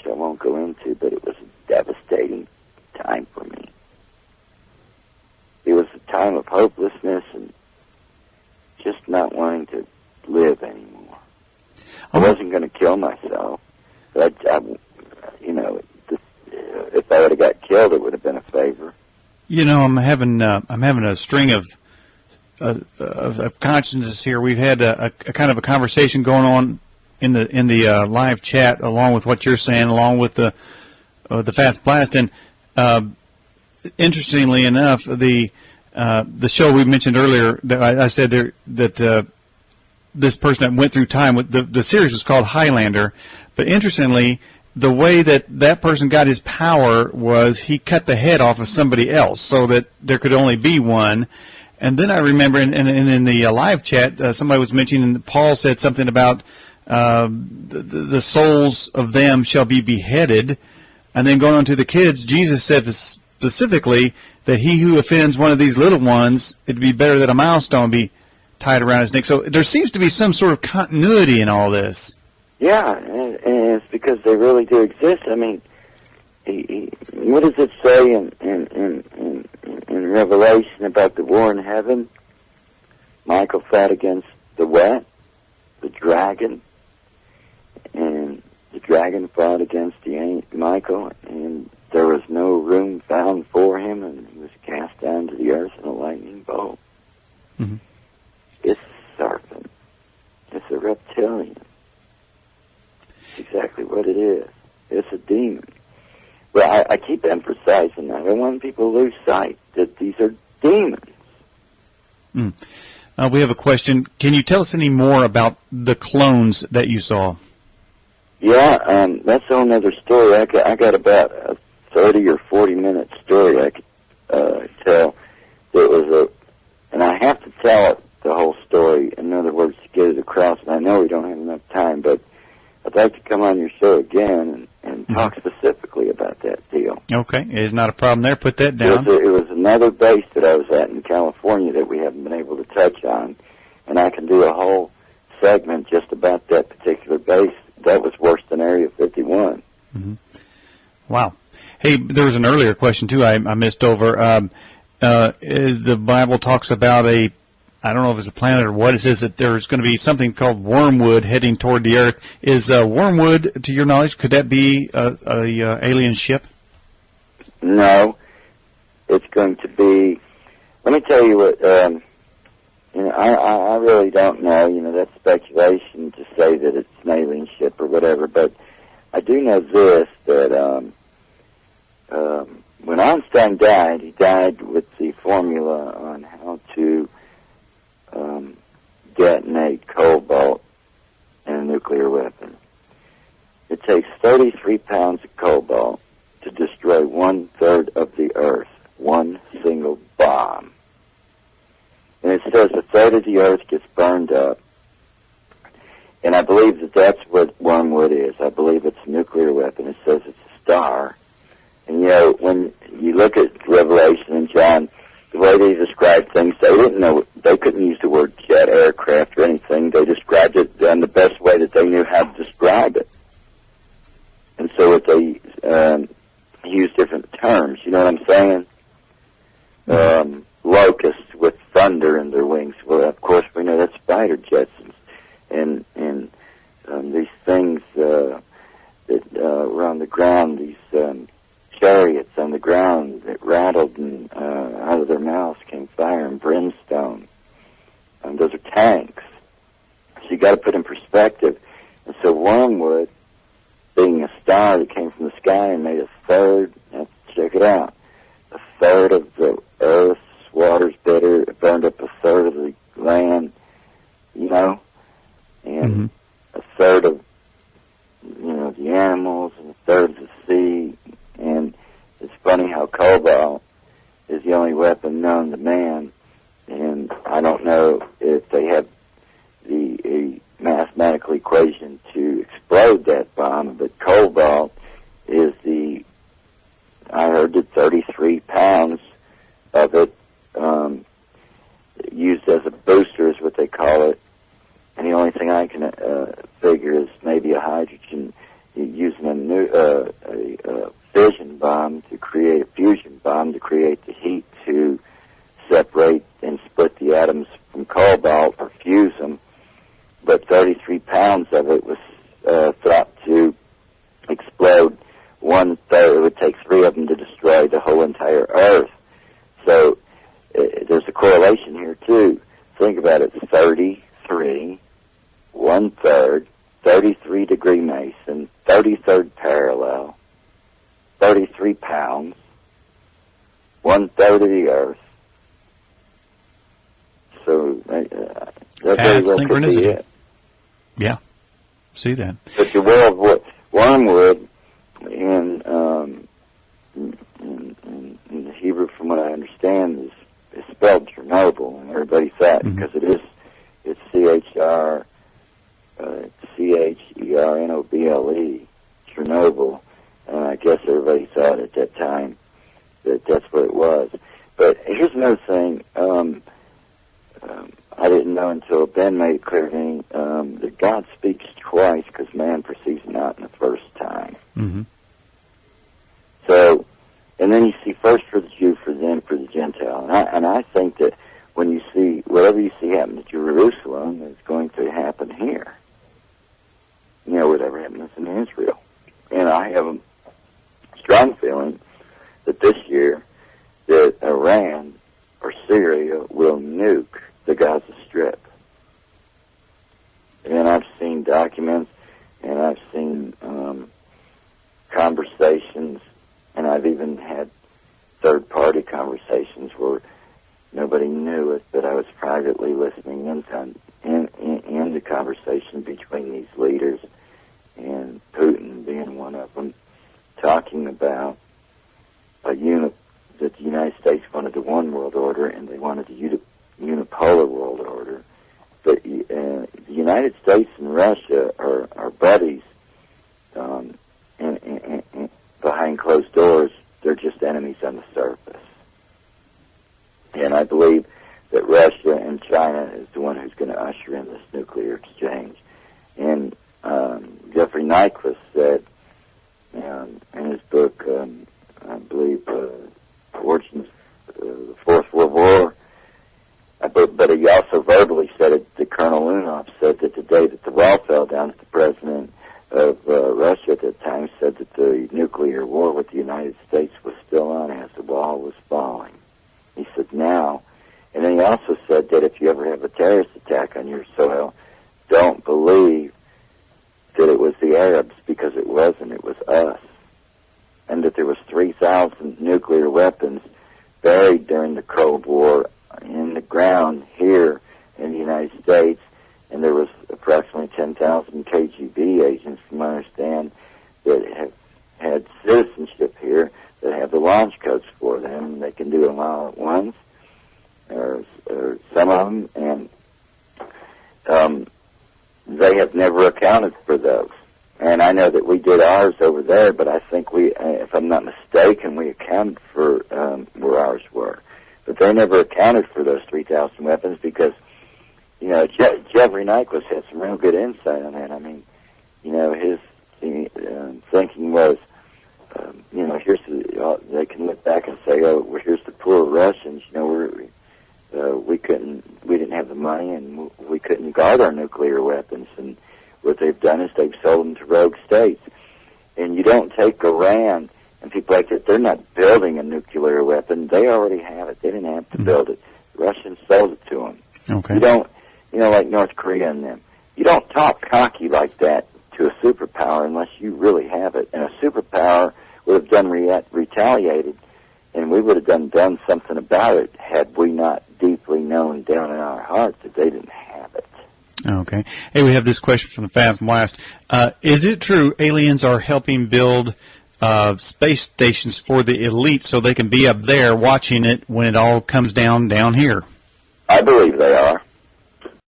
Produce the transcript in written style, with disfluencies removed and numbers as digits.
which I won't go into, but it was a devastating time for me. It was a time of hopelessness and just not wanting to live anymore. I wasn't going to kill myself, but if I would have got killed, it would have been a favor. I'm having a string of consciousness here. We've had a kind of a conversation going on in the live chat, along with what you're saying, along with the fast blast. And interestingly enough, the show we mentioned earlier, that I said there that this person that went through time, the series was called Highlander, but interestingly, the way that person got his power was he cut the head off of somebody else so that there could only be one. And then I remember in the live chat, somebody was mentioning, Paul said something about the souls of them shall be beheaded. And then going on to the kids, Jesus said specifically that he who offends one of these little ones, it'd be better that a milestone be tied around his neck. So there seems to be some sort of continuity in all this. Yeah, and it's because they really do exist. I mean, what does it say in Revelation about the war in heaven? Michael fought against the dragon, and the dragon fought against Michael, and there was no room found for him, and he was cast down to the earth in a lightning bolt. Mm-hmm. It's a serpent. It's a reptilian. It's exactly what it is. It's a demon. Well, I keep emphasizing that. I don't want people to lose sight that these are demons. Mm. We have a question. Can you tell us any more about the clones that you saw? Yeah, that's a whole other story. I got about a 30 or 40-minute story I could tell. It was and I have to tell it, the whole story, in other words, to get it across, and I know we don't have enough time, but I'd like to come on your show again and talk specifically about that deal. Okay, it's not a problem there. Put that down. It was another base that I was at in California that we haven't been able to touch on, and I can do a whole segment just about that particular base. That was worse than Area 51. Mm-hmm. Wow. Hey, there was an earlier question, too, I missed over. The Bible talks about I don't know if it's a planet or what. It says that there's going to be something called wormwood heading toward the Earth. Is wormwood, to your knowledge, could that be a alien ship? No, it's going to be. Let me tell you what. I really don't know. That's speculation to say that it's an alien ship or whatever. But I do know this, that when Einstein died, he died with the formula on how to detonate cobalt in a nuclear weapon. It takes 33 pounds of cobalt to destroy 1/3 of the Earth, one single bomb. And it says 1/3 of the Earth gets burned up. And I believe that that's what wormwood is. I believe it's a nuclear weapon. It says it's a star. And, when you look at Revelation and John, the way they described things, they didn't know, they couldn't use the word jet aircraft or anything. They described it in the best way that they knew how to describe it. And so they use different terms, you know what I'm saying? Locusts with thunder in their wings. Well, of course, we know that's fighter jets. And these things that were on the ground, these chariots on the ground that rattled, and out of their mouths came fire and brimstone. Those are tanks. So you got to put in perspective. And so wormwood, being a star that came from the sky and made 1/3, check it out, 1/3 of the Earth's water's bitter, it burned up 1/3 of the land, and 1/3 of, the animals, and 1/3 of the sea. And it's funny how cobalt is the only weapon known to man, and I don't know if they have a mathematical equation to explode that bomb, but cobalt is I heard that 33 pounds of it used as a booster is what they call it, and the only thing I can figure is maybe a hydrogen using a fission bomb to create a fusion bomb to create the heat to separate and split the atoms from cobalt or fuse them. But 33 pounds of it was thought to explode 1/3. It would take 3 of them to destroy the whole entire Earth. So there's a correlation here too. Think about it: 33, 1/3, 33 degree Mason, 33rd parallel, 33 pounds, 1/3 of the Earth. So that very well could be it. Yeah, see that. But the wormwood in the Hebrew, from what I understand, is spelled Chernobyl, and everybody thought because it's Chernoble, Chernobyl, and I guess everybody thought at that time that that's what it was. But here's another thing. I didn't know until Ben made it clear to me that God speaks twice because man perceives not in the first time. Mm-hmm. So, and then you see first for the Jew, for then for the Gentile. And I think that when you see, whatever you see happen to Jerusalem is going to happen here. You know, whatever happens in Israel. And I have a strong feeling that this year that Iran or Syria will nuke the Gaza Strip. And I've seen documents, and I've seen conversations, and I've even had third-party conversations where nobody knew it, but I was privately listening in the conversation between these leaders, and Putin being one of them, talking about that the United States wanted the one world order, and they wanted the unipolar world order. But the United States and Russia are buddies, and behind closed doors, they're just enemies on the surface. And I believe that Russia and China is the one who's going to usher in this nuclear exchange. And Jeffrey Nyquist said in his book, I believe, Origins of the Fourth World War, but he also verbally said it, that Colonel Unoff said that the day that the wall fell down, that the president of Russia at the time said that the nuclear war with the United States was still on as the wall was falling. He said now, and then he also said that if you ever have a terrorist attack on your soil, don't believe that it was the Arabs, because it wasn't, it was us. And that there was 3,000 nuclear weapons buried during the Cold War in the ground here in the United States, and there was approximately 10,000 KGB agents, from what I understand, that have had citizenship here, that have the launch codes for them. They can do them all at once, or some of them, and they have never accounted for those. And I know that we did ours over there, but I think we, if I'm not mistaken, we accounted for where ours were. But they never accounted for those 3,000 weapons because, you know, Jeffrey Nyquist had some real good insight on that. I mean, you know, his thinking was, you know, they can look back and say, oh, well, here's the poor Russians. You know, we didn't have the money, and we couldn't guard our nuclear weapons. And what they've done is they've sold them to rogue states. And you don't take Iran and people like that. They're not building a nuclear weapon. They already have it. They didn't have to build it. The Russians sold it to them. Okay. You don't, you know, like North Korea and them. You don't talk cocky like that to a superpower unless you really have it. And a superpower would have done retaliated, and we would have done something about it had we not deeply known down in our heart that they didn't have it. Okay. Hey, we have this question from the Fast Blast. Is it true aliens are helping build space stations for the elite so they can be up there watching it when it all comes down here? I believe they are.